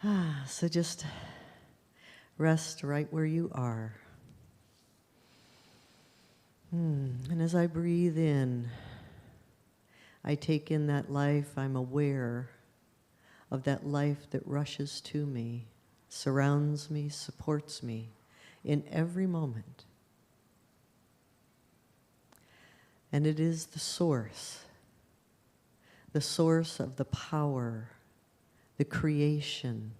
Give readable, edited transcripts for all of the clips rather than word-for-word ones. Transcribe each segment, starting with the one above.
So just rest right where you are. And as I breathe in, I take in that life. I'm aware of that life that rushes to me, surrounds me, supports me in every moment. And it is the source of the power, the creation,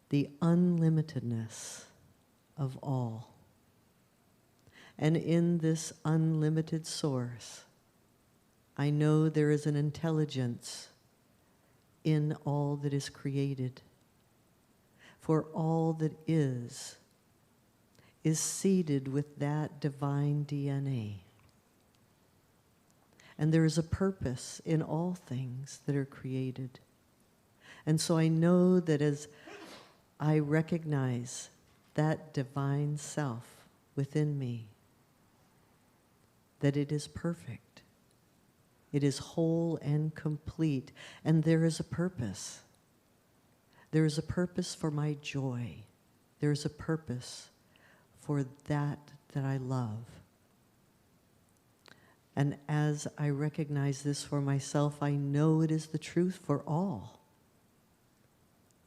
the unlimitedness of all. And in this unlimited source, I know there is an intelligence in all that is created. For all that is seeded with that divine DNA. And there is a purpose in all things that are created. And so I know that as I recognize that divine self within me, that it is perfect. It is whole and complete. And there is a purpose. There is a purpose for my joy. There is a purpose for that I love. And as I recognize this for myself, I know it is the truth for all.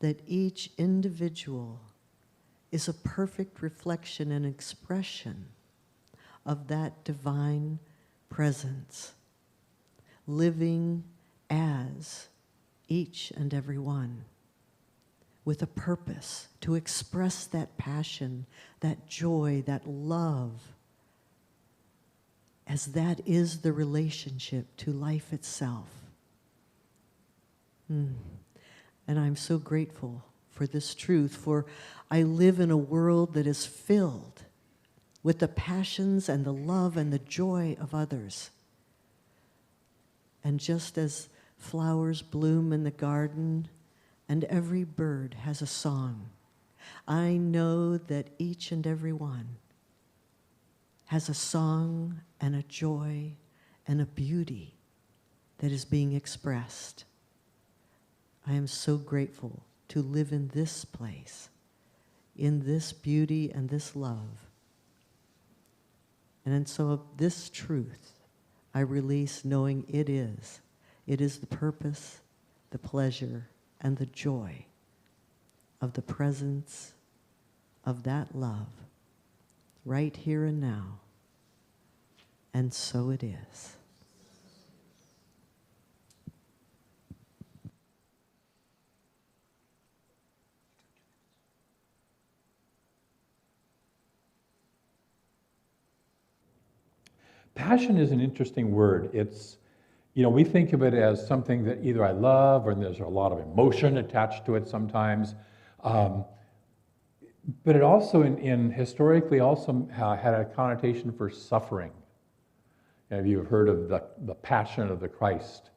That each individual is a perfect reflection and expression of that divine presence, living as each and every one, with a purpose to express that passion, that joy, that love, as that is the relationship to life itself. And I'm so grateful for this truth, for I live in a world that is filled with the passions and the love and the joy of others. And just as flowers bloom in the garden and every bird has a song, I know that each and every one has a song and a joy and a beauty that is being expressed. I am so grateful to live in this place, in this beauty and this love. And so of this truth, I release knowing it is the purpose, the pleasure, and the joy of the presence of that love right here and now. And so it is. Passion is an interesting word. It's, we think of it as something that either I love or there's a lot of emotion attached to it sometimes. But it also, historically, also had a connotation for suffering. Have you heard of the Passion of the Christ?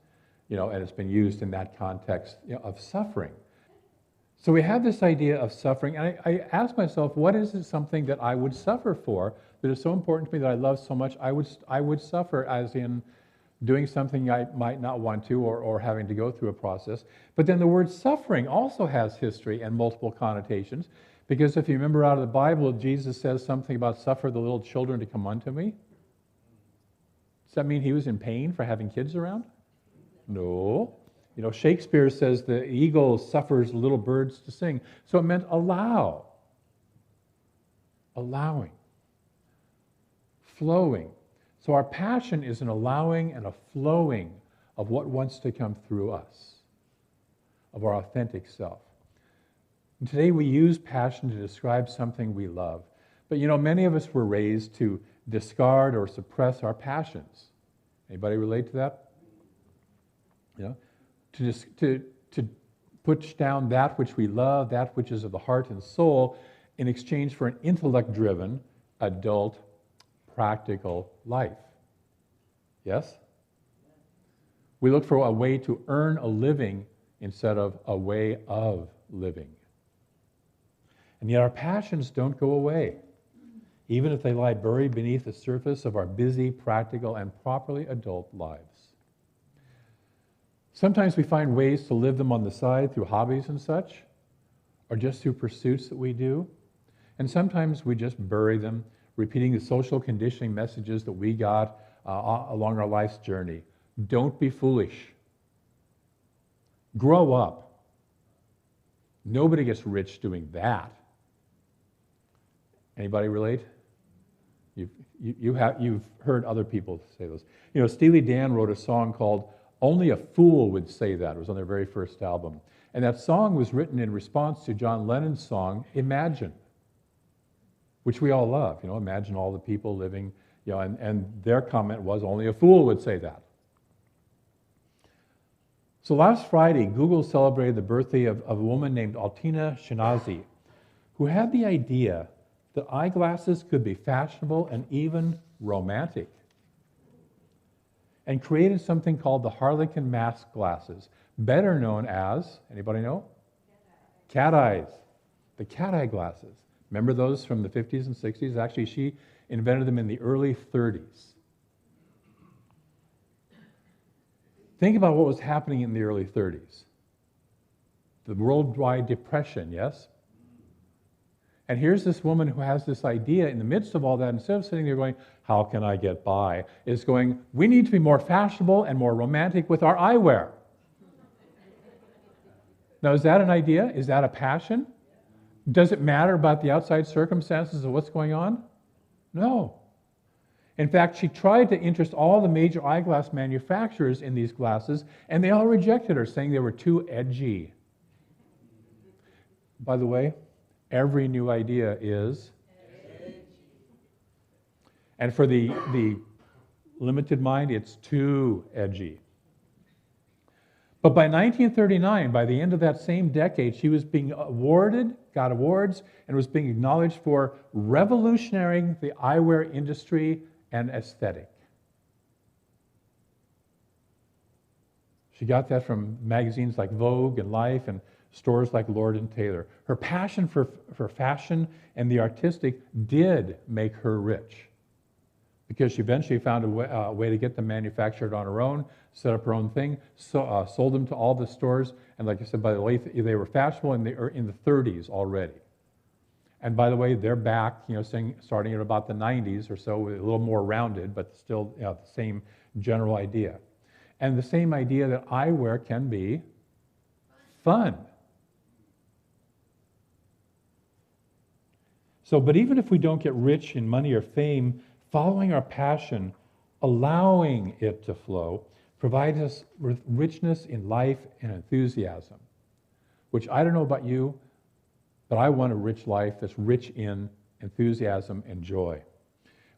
And it's been used in that context of suffering. So we have this idea of suffering, and I ask myself, what is it something that I would suffer for that is so important to me that I love so much? I would suffer, as in doing something I might not want to, or having to go through a process. But then the word suffering also has history and multiple connotations, because if you remember out of the Bible, Jesus says something about suffer the little children to come unto me. Does that mean he was in pain for having kids around? No. Shakespeare says the eagle suffers little birds to sing. So it meant allow. Allowing. Flowing. So our passion is an allowing and a flowing of what wants to come through us, of our authentic self. And today we use passion to describe something we love. But many of us were raised to discard or suppress our passions. Anybody relate to that? To put down that which we love, that which is of the heart and soul, in exchange for an intellect-driven, adult, practical life. Yes? We look for a way to earn a living instead of a way of living. And yet our passions don't go away, even if they lie buried beneath the surface of our busy, practical, and properly adult lives. Sometimes we find ways to live them on the side through hobbies and such, or just through pursuits that we do. And sometimes we just bury them, repeating the social conditioning messages that we got along our life's journey. Don't be foolish. Grow up. Nobody gets rich doing that. Anybody relate? You've heard other people say those. You know, Steely Dan wrote a song called "Only a Fool Would Say That." It was on their very first album. And that song was written in response to John Lennon's song, "Imagine," which we all love. You know, imagine all the people living, you know, and their comment was, "Only a fool would say that." So last Friday, Google celebrated the birthday of a woman named Altina Shinazi, who had the idea that eyeglasses could be fashionable and even romantic, and created something called the Harlequin mask glasses, better known as, anybody know? Cat eyes. The cat eye glasses. Remember those from the 50s and 60s? Actually, she invented them in the early 30s. Think about what was happening in the early 30s. The worldwide depression, yes? And here's this woman who has this idea in the midst of all that, instead of sitting there going, how can I get by, is going, we need to be more fashionable and more romantic with our eyewear. Now, is that an idea? Is that a passion? Does it matter about the outside circumstances of what's going on? No. In fact, she tried to interest all the major eyeglass manufacturers in these glasses, and they all rejected her, saying they were too edgy. By the way, every new idea is edgy. And for the limited mind, it's too edgy. But by 1939, by the end of that same decade, she was being awarded, got awards, and was being acknowledged for revolutionizing the eyewear industry and aesthetic. She got that from magazines like Vogue and Life and stores like Lord & Taylor. Her passion for fashion and the artistic did make her rich, because she eventually found a way to get them manufactured on her own, set up her own thing, sold them to all the stores, and like I said, by the way, they were fashionable in the 30s already. And by the way, they're back, you know, starting at about the 90s or so, a little more rounded, but still, you know, the same general idea. And the same idea that eyewear can be fun. So, but even if we don't get rich in money or fame, following our passion, allowing it to flow, provides us with richness in life and enthusiasm, which I don't know about you, but I want a rich life that's rich in enthusiasm and joy.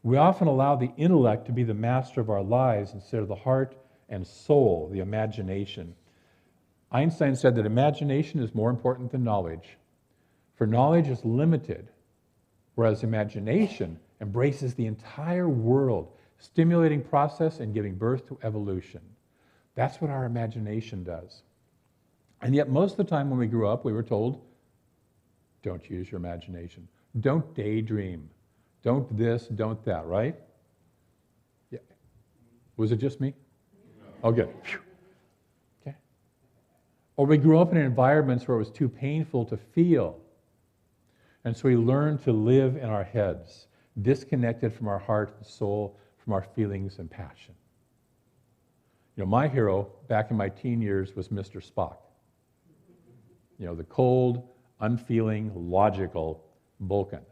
We often allow the intellect to be the master of our lives instead of the heart and soul, the imagination. Einstein said that imagination is more important than knowledge, for knowledge is limited, whereas imagination embraces the entire world, stimulating process and giving birth to evolution. That's what our imagination does. And yet most of the time when we grew up, we were told, don't use your imagination. Don't daydream. Don't this, don't that, right? Yeah. Was it just me? Oh, good. Phew. Okay. Or we grew up in environments where it was too painful to feel. And so we learned to live in our heads, disconnected from our heart and soul, from our feelings and passion. You know, my hero back in my teen years was Mr. Spock. You know, the cold, unfeeling, logical Vulcan,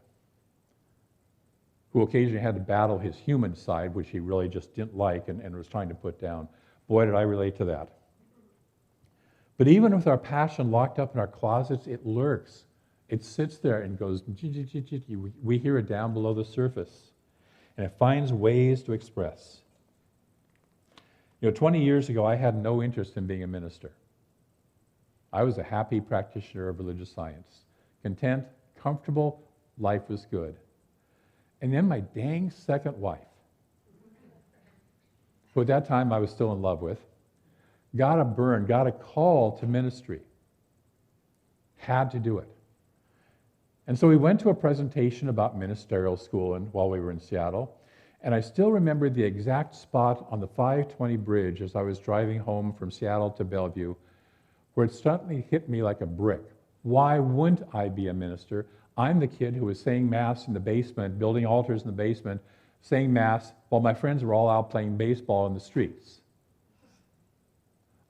who occasionally had to battle his human side, which he really just didn't like and was trying to put down. Boy, did I relate to that. But even with our passion locked up in our closets, it lurks. It sits there and goes, we hear it down below the surface, and it finds ways to express. You know, 20 years ago, I had no interest in being a minister. I was a happy practitioner of religious science. Content, comfortable, life was good. And then my dang second wife, who at that time I was still in love with, got a burn, got a call to ministry. Had to do it. And so we went to a presentation about ministerial school while we were in Seattle. And I still remember the exact spot on the 520 bridge as I was driving home from Seattle to Bellevue, where it suddenly hit me like a brick. Why wouldn't I be a minister? I'm the kid who was saying Mass in the basement, building altars in the basement, saying Mass while my friends were all out playing baseball in the streets.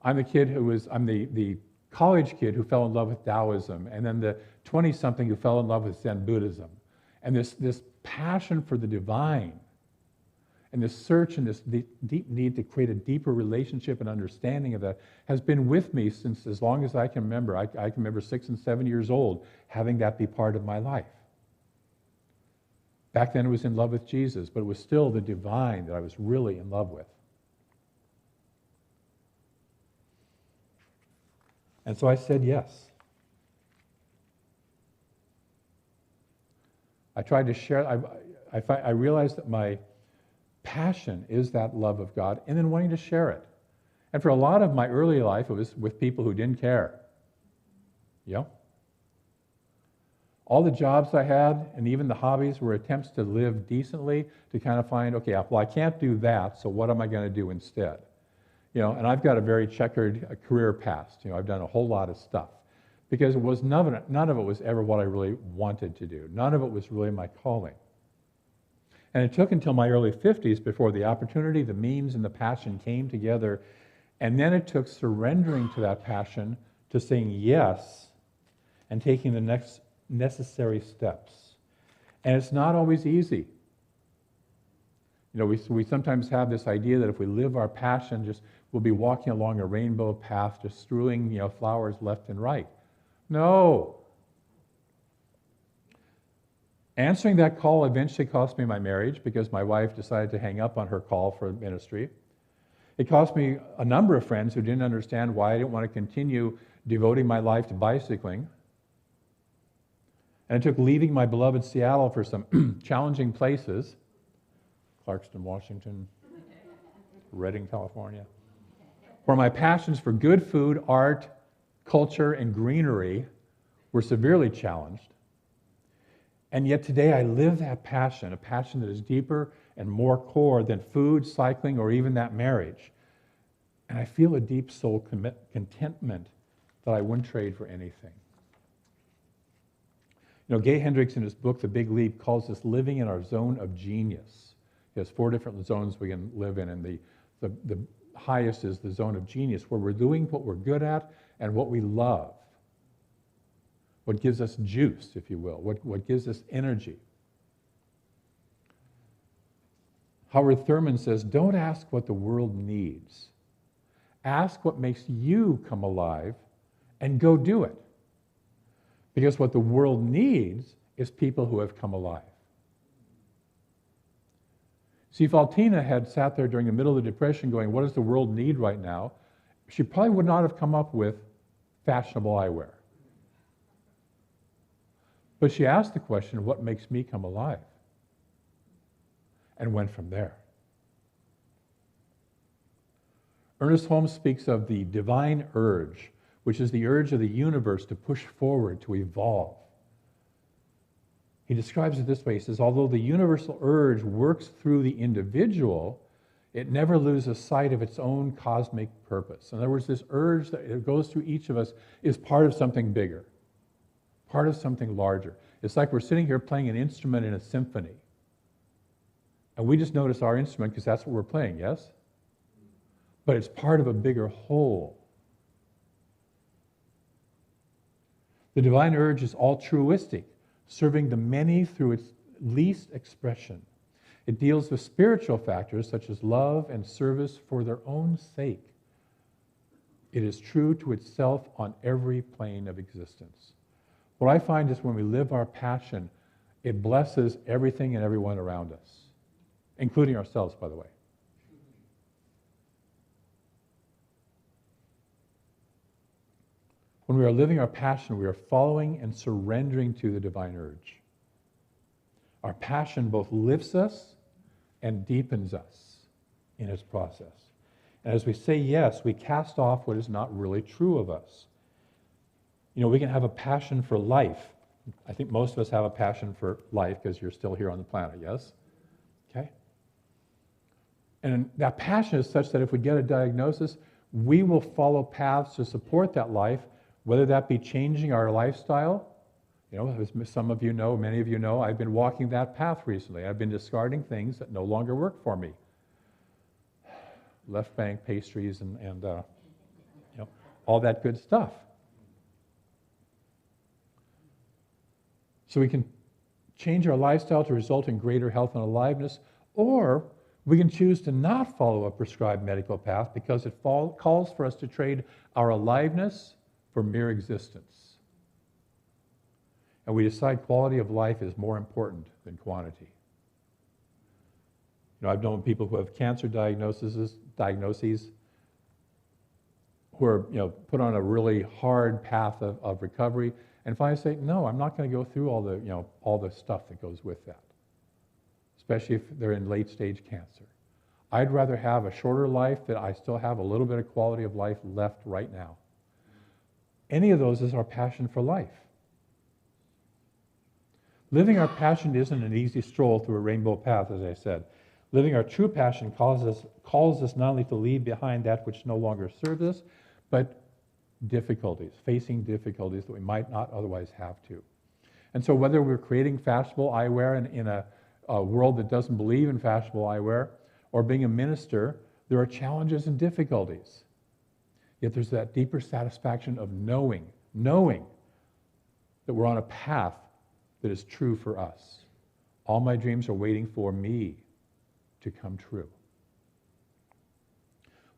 I'm the college kid who fell in love with Taoism, and then the 20-something who fell in love with Zen Buddhism. And this passion for the divine, and this search and this deep need to create a deeper relationship and understanding of that has been with me since as long as I can remember. I can remember 6 and 7 years old having that be part of my life. Back then I was in love with Jesus, but it was still the divine that I was really in love with. And so I said yes. I tried to share, I realized that my passion is that love of God, and then wanting to share it. And for a lot of my early life, it was with people who didn't care. Yeah. All the jobs I had, and even the hobbies, were attempts to live decently, to kind of find, okay, well, I can't do that, so what am I going to do instead? And I've got a very checkered career past. I've done a whole lot of stuff. Because it was none of it was ever what I really wanted to do. None of it was really my calling. And it took until my early 50s before the opportunity, the means, and the passion came together. And then it took surrendering to that passion, to saying yes, and taking the next necessary steps. And it's not always easy. We sometimes have this idea that if we live our passion, we'll be walking along a rainbow path, just strewing, flowers left and right. No. Answering that call eventually cost me my marriage because my wife decided to hang up on her call for ministry. It cost me a number of friends who didn't understand why I didn't want to continue devoting my life to bicycling. And it took leaving my beloved Seattle for some challenging places, Clarkston, Washington, Redding, California, where my passions for good food, art, culture, and greenery were severely challenged. And yet today I live that passion, a passion that is deeper and more core than food, cycling, or even that marriage. And I feel a deep soul contentment that I wouldn't trade for anything. Gay Hendricks in his book, The Big Leap, calls this living in our zone of genius. He has 4 different zones we can live in, and the highest is the zone of genius, where we're doing what we're good at and what we love. What gives us juice, if you will, what gives us energy. Howard Thurman says, don't ask what the world needs. Ask what makes you come alive and go do it. Because what the world needs is people who have come alive. See, if Altina had sat there during the middle of the Depression going, what does the world need right now? She probably would not have come up with fashionable eyewear. But she asked the question, what makes me come alive? And went from there. Ernest Holmes speaks of the divine urge, which is the urge of the universe to push forward, to evolve. He describes it this way. He says, although the universal urge works through the individual, it never loses sight of its own cosmic purpose. In other words, this urge that goes through each of us is part of something bigger, part of something larger. It's like we're sitting here playing an instrument in a symphony. And we just notice our instrument because that's what we're playing, yes? But it's part of a bigger whole. The divine urge is altruistic, serving the many through its least expression. It deals with spiritual factors such as love and service for their own sake. It is true to itself on every plane of existence. What I find is when we live our passion, it blesses everything and everyone around us, including ourselves, by the way. When we are living our passion, we are following and surrendering to the divine urge. Our passion both lifts us and deepens us in its process. And as we say yes, we cast off what is not really true of us. We can have a passion for life. I think most of us have a passion for life because you're still here on the planet, yes? Okay? And that passion is such that if we get a diagnosis, we will follow paths to support that life, whether that be changing our lifestyle. You know, as some of you know, many of you know, I've been walking that path recently. I've been discarding things that no longer work for me. Left bank pastries and you know, all that good stuff. So we can change our lifestyle to result in greater health and aliveness, or we can choose to not follow a prescribed medical path because it calls for us to trade our aliveness for mere existence. And we decide quality of life is more important than quantity. You know, I've known people who have cancer diagnoses who are, you know, put on a really hard path of recovery, and finally say, no, I'm not going to go through all the, you know, all the stuff that goes with that, especially if they're in late stage cancer. I'd rather have a shorter life that I still have a little bit of quality of life left right now. Any of those is our passion for life. Living our passion isn't an easy stroll through a rainbow path, as I said. Living our true passion calls us not only to leave behind that which no longer serves us, but facing difficulties that we might not otherwise have to. And so whether we're creating fashionable eyewear in a world that doesn't believe in fashionable eyewear, or being a minister, there are challenges and difficulties. Yet there's that deeper satisfaction of knowing that we're on a path that is true for us. All my dreams are waiting for me to come true.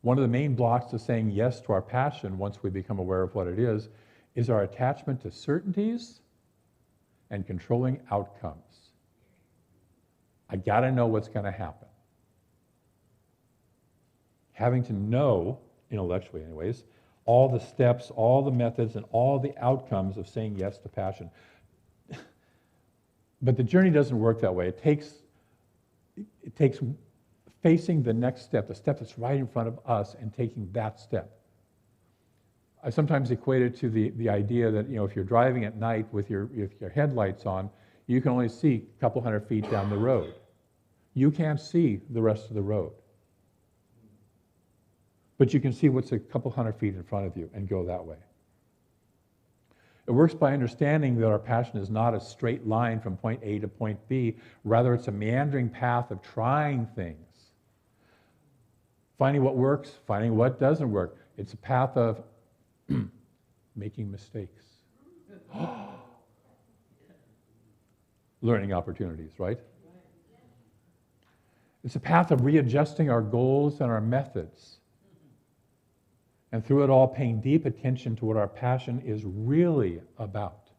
One of the main blocks to saying yes to our passion, once we become aware of what it is our attachment to certainties and controlling outcomes. I gotta know what's gonna happen. Having to know, intellectually anyways, all the steps, all the methods, and all the outcomes of saying yes to passion. But the journey doesn't work that way. It takes facing the next step, the step that's right in front of us, and taking that step. I sometimes equate it to the idea that, you know, if you're driving at night with your headlights on, you can only see a couple hundred feet down the road. You can't see the rest of the road. But you can see what's a couple hundred feet in front of you and go that way. It works by understanding that our passion is not a straight line from point A to point B. Rather, it's a meandering path of trying things. Finding what works, finding what doesn't work. It's a path of making mistakes. Learning opportunities, right? It's a path of readjusting our goals and our methods. And through it all, paying deep attention to what our passion is really about.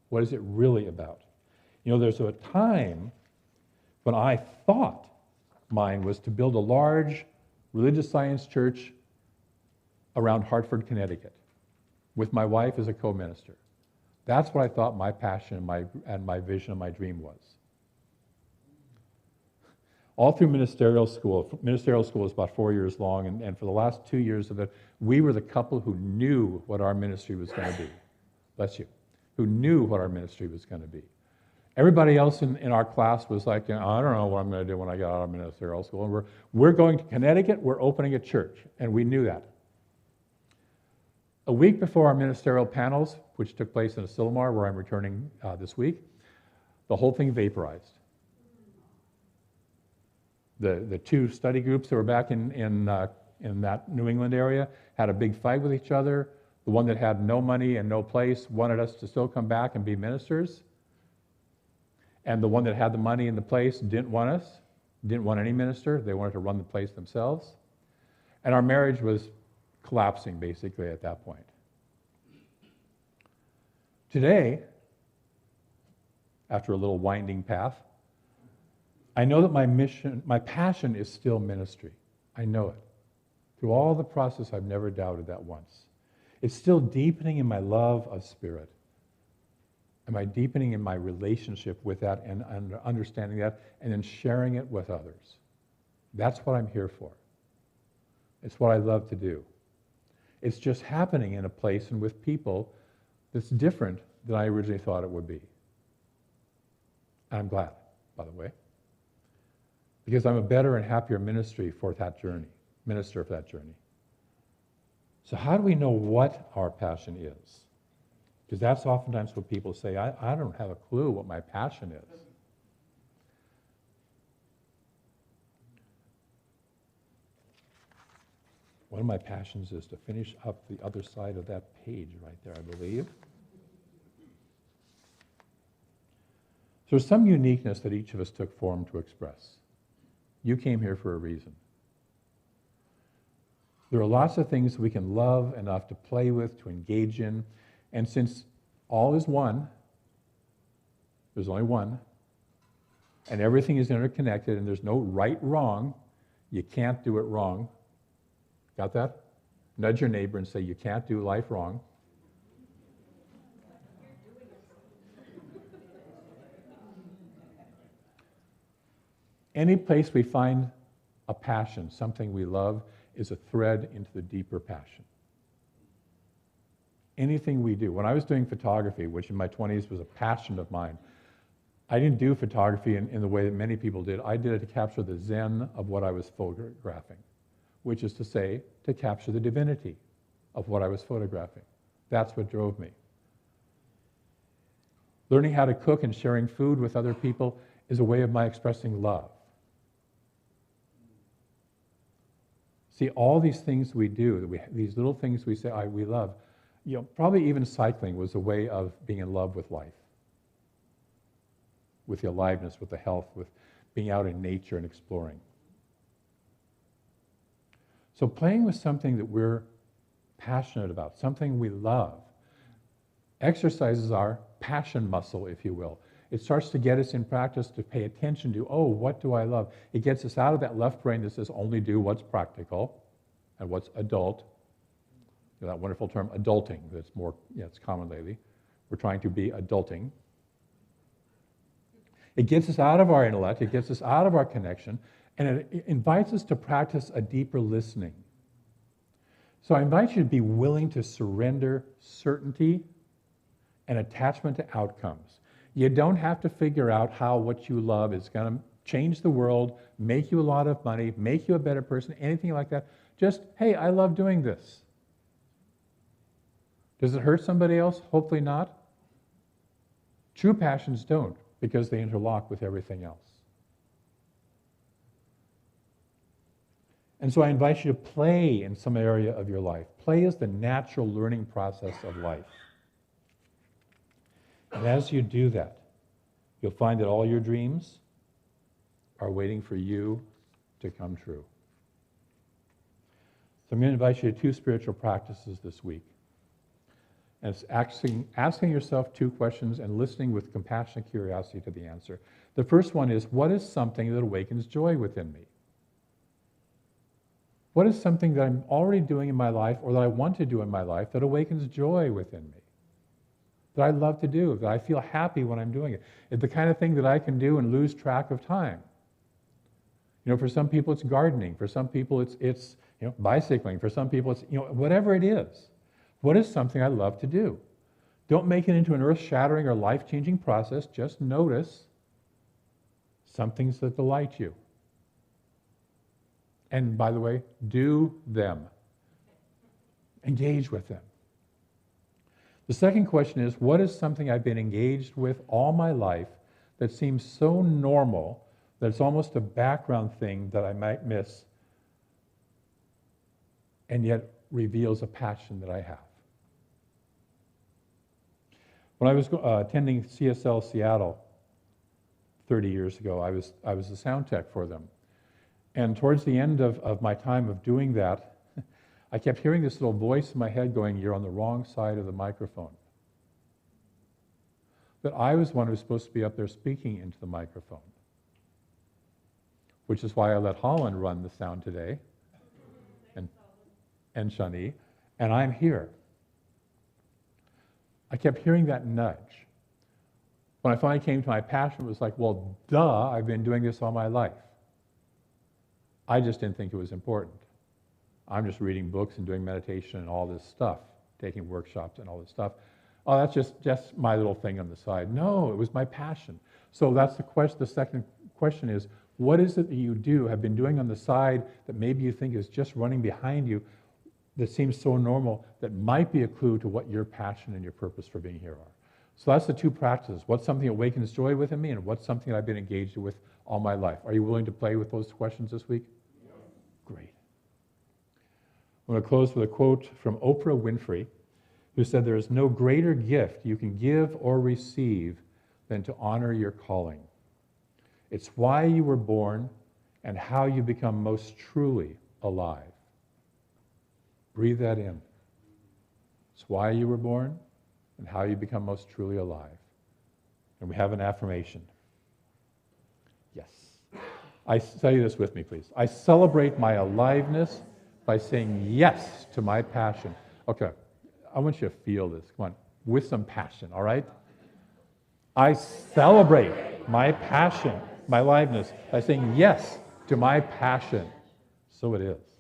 What is it really about? You know, there's a time when I thought mine was to build a large religious science church around Hartford, Connecticut, with my wife as a co-minister. That's what I thought my passion and my vision and my dream was. All through ministerial school is about 4 years long, and for the last 2 years of it, we were the couple who knew what our ministry was going to be. Bless you. Who knew what our ministry was going to be. Everybody else in our class was like, I don't know what I'm going to do when I get out of ministerial school. And we're going to Connecticut, we're opening a church, and we knew that. A week before our ministerial panels, which took place in Asilomar, where I'm returning this week, the whole thing vaporized. The two study groups that were back in that New England area had a big fight with each other. The one that had no money and no place wanted us to still come back and be ministers. And the one that had the money and the place didn't want us, didn't want any minister. They wanted to run the place themselves. And our marriage was collapsing, basically, at that point. Today, after a little winding path, I know that my passion is still ministry. I know it. Through all the process, I've never doubted that once. It's still deepening in my love of spirit. Am I deepening in my relationship with that and understanding that and then sharing it with others? That's what I'm here for. It's what I love to do. It's just happening in a place and with people that's different than I originally thought it would be. And I'm glad, by the way. because I'm a better and happier minister for that journey. So how do we know what our passion is? Because that's oftentimes what people say, I don't have a clue what my passion is. One of my passions is to finish up the other side of that page right there, I believe. So there's some uniqueness that each of us took form to express. You came here for a reason. There are lots of things we can love enough to play with, to engage in, and since all is one, there's only one, and everything is interconnected and there's no right, wrong, you can't do it wrong. Got that? Nudge your neighbor and say, you can't do life wrong. Any place we find a passion, something we love, is a thread into the deeper passion. Anything we do. When I was doing photography, which in my 20s was a passion of mine, I didn't do photography in the way that many people did. I did it to capture the zen of what I was photographing, which is to say, to capture the divinity of what I was photographing. That's what drove me. Learning how to cook and sharing food with other people is a way of my expressing love. See, all these things we do, these little things we say, we love, probably even cycling was a way of being in love with life, with the aliveness, with the health, with being out in nature and exploring. So playing with something that we're passionate about, something we love, exercises our passion muscle, if you will. It starts to get us in practice to pay attention to, what do I love? It gets us out of that left brain that says only do what's practical and what's adult. That wonderful term, adulting, that's more, it's common lately. We're trying to be adulting. It gets us out of our intellect, it gets us out of our connection, and it invites us to practice a deeper listening. So I invite you to be willing to surrender certainty and attachment to outcomes. You don't have to figure out how what you love is going to change the world, make you a lot of money, make you a better person, anything like that. Just, hey, I love doing this. Does it hurt somebody else? Hopefully not. True passions don't, because they interlock with everything else. And so I invite you to play in some area of your life. Play is the natural learning process of life. And as you do that, you'll find that all your dreams are waiting for you to come true. So I'm going to invite you to 2 spiritual practices this week. And it's asking yourself 2 questions and listening with compassionate curiosity to the answer. The first one is, what is something that awakens joy within me? What is something that I'm already doing in my life or that I want to do in my life that awakens joy within me? That I love to do, that I feel happy when I'm doing it. It's the kind of thing that I can do and lose track of time. For some people it's gardening, for some people it's bicycling, for some people it's whatever it is. What is something I love to do? Don't make it into an earth-shattering or life-changing process. Just notice some things that delight you. And by the way, do them. Engage with them. The second question is, what is something I've been engaged with all my life that seems so normal that it's almost a background thing that I might miss and yet reveals a passion that I have? When I was attending CSL Seattle 30 years ago, I was the sound tech for them. And towards the end of my time of doing that, I kept hearing this little voice in my head going, you're on the wrong side of the microphone. That I was one who was supposed to be up there speaking into the microphone. Which is why I let Holland run the sound today, and Shani, and I'm here. I kept hearing that nudge. When I finally came to my passion, it was like, well, duh, I've been doing this all my life. I just didn't think it was important. I'm just reading books and doing meditation and all this stuff, taking workshops and all this stuff. Oh, that's just my little thing on the side. No, it was my passion. So that's the question. The second question is, What is it that you do, have been doing on the side that maybe you think is just running behind you, that seems so normal, that might be a clue to what your passion and your purpose for being here are? So that's the two practices. What's something that awakens joy within me, and what's something I've been engaged with all my life? Are you willing to play with those questions this week? Great. I'm going to close with a quote from Oprah Winfrey, who said, "There is no greater gift you can give or receive than to honor your calling. It's why you were born and how you become most truly alive." Breathe that in. It's why you were born and how you become most truly alive. And we have an affirmation. Yes. Say this with me, please. I celebrate my aliveness by saying yes to my passion. Okay, I want you to feel this. Come on, with some passion, all right? I celebrate my passion, my aliveness, by saying yes to my passion. So it is.